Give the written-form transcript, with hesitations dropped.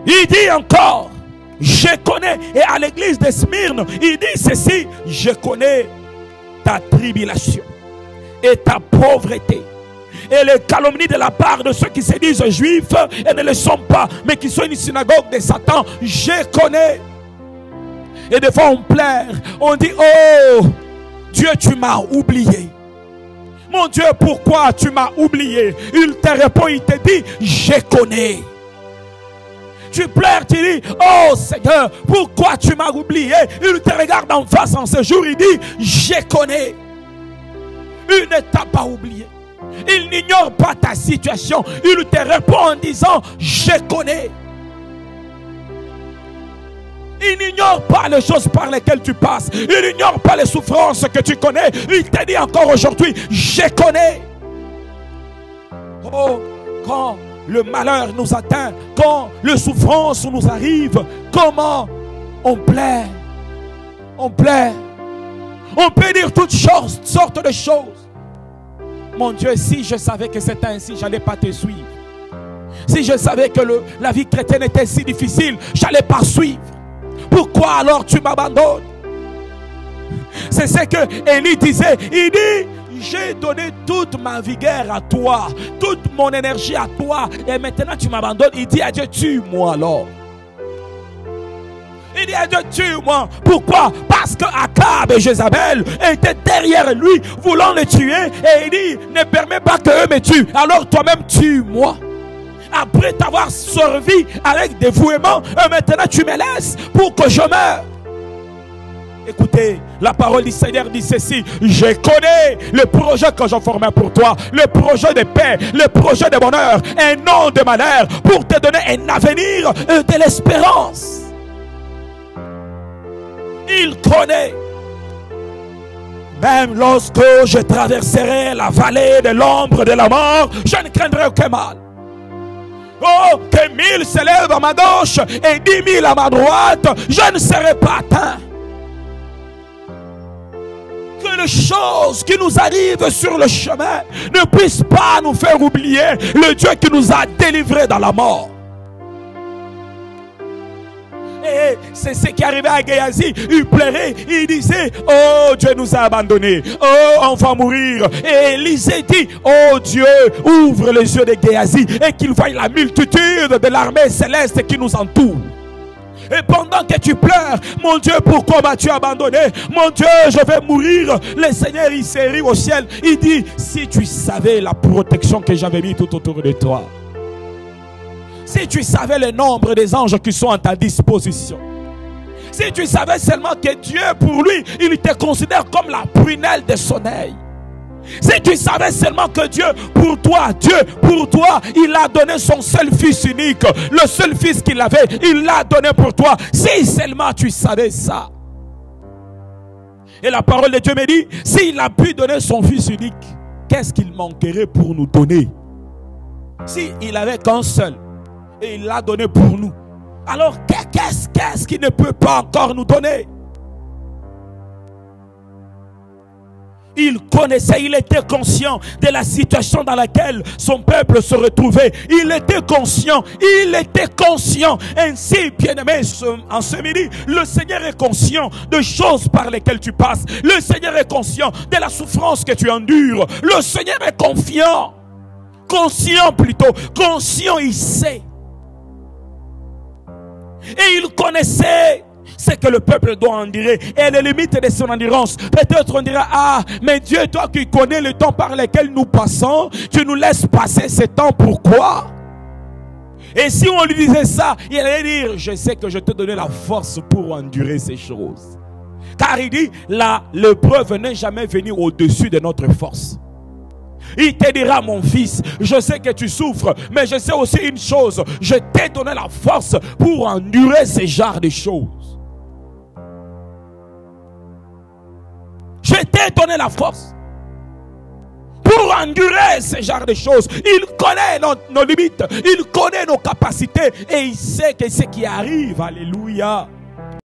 Il dit encore, je connais. Et à l'église de Smyrne, il dit ceci, je connais ta tribulation et ta pauvreté et les calomnies de la part de ceux qui se disent juifs et ne le sont pas, mais qui sont une synagogue de Satan. Je connais. Et des fois on pleure, on dit, oh Dieu, tu m'as oublié. Mon Dieu, pourquoi tu m'as oublié? Il te répond, il te dit, je connais. Tu pleures, tu dis, oh Seigneur, pourquoi tu m'as oublié? Il te regarde en face en ce jour, il dit, je connais. Il ne t'a pas oublié. Il n'ignore pas ta situation. Il te répond en disant, je connais. Il n'ignore pas les choses par lesquelles tu passes. Il n'ignore pas les souffrances que tu connais. Il te dit encore aujourd'hui, je connais. Oh, quand le malheur nous atteint, quand les souffrances nous arrivent, comment on plaît. On plaît. On peut dire toutes sortes de choses. Mon Dieu, si je savais que c'était ainsi, je n'allais pas te suivre. Si je savais que la vie chrétienne était si difficile, je n'allais pas suivre. Pourquoi alors tu m'abandonnes? C'est ce que Élie disait. Il dit, j'ai donné toute ma vigueur à toi, toute mon énergie à toi, et maintenant tu m'abandonnes. Il dit à Dieu, tue-moi alors. Il dit à Dieu, tue-moi. Pourquoi? Parce que Akab et Jézabel étaient derrière lui, voulant le tuer. Et il dit, ne permets pas qu'eux me tuent. Alors toi-même, tue-moi. Après t'avoir servi avec dévouement, maintenant tu me laisses pour que je meure. Écoutez, la parole du Seigneur dit ceci: je connais le projet que j'ai formé pour toi, le projet de paix, le projet de bonheur, et non de malheur, pour te donner un avenir et de l'espérance. Il connaît. Même lorsque je traverserai la vallée de l'ombre de la mort, je ne craindrai aucun mal. Oh, que 1000 s'élèvent à ma gauche et 10 000 à ma droite, je ne serai pas atteint. Que les choses qui nous arrivent sur le chemin ne puissent pas nous faire oublier le Dieu qui nous a délivrés dans la mort. Et c'est ce qui arrivait à Géasi. Il pleurait, il disait, oh Dieu nous a abandonnés, oh on va mourir. Et Élisée dit, oh Dieu, ouvre les yeux de Géasi et qu'il voie la multitude de l'armée céleste qui nous entoure. Et pendant que tu pleures, mon Dieu, pourquoi m'as-tu abandonné? Mon Dieu, je vais mourir. Le Seigneur, il s'est ri au ciel. Il dit, si tu savais la protection que j'avais mis tout autour de toi, si tu savais le nombre des anges qui sont à ta disposition, si tu savais seulement que Dieu, pour lui, il te considère comme la prunelle de son œil. Si tu savais seulement que Dieu, pour toi, il a donné son seul fils unique, le seul fils qu'il avait, il l'a donné pour toi. Si seulement tu savais ça. Et la parole de Dieu me dit, s'il a pu donner son fils unique, qu'est-ce qu'il manquerait pour nous donner? S'il avait qu'un seul, et il l'a donné pour nous, alors qu'est-ce qu'il ne peut pas encore nous donner? Il connaissait, il était conscient de la situation dans laquelle son peuple se retrouvait. Il était conscient. Ainsi, bien-aimé, en ce midi, le Seigneur est conscient de choses par lesquelles tu passes. Le Seigneur est conscient de la souffrance que tu endures. Le Seigneur est confiant. Conscient, il sait. Et il connaissait ce que le peuple doit endurer et les limites de son endurance. Peut-être on dira, ah, mais Dieu, toi qui connais le temps par lequel nous passons, tu nous laisses passer ce temps, pourquoi? Et si on lui disait ça, il allait dire, je sais que je te donnais la force pour endurer ces choses. Car il dit, l'épreuve n'est jamais venue au-dessus de notre force. Il te dira, mon fils, je sais que tu souffres, mais je sais aussi une chose, je t'ai donné la force pour endurer ce genre de choses. Je t'ai donné la force pour endurer ce genre de choses. Il connaît nos limites, il connaît nos capacités et il sait que ce qui arrive, alléluia,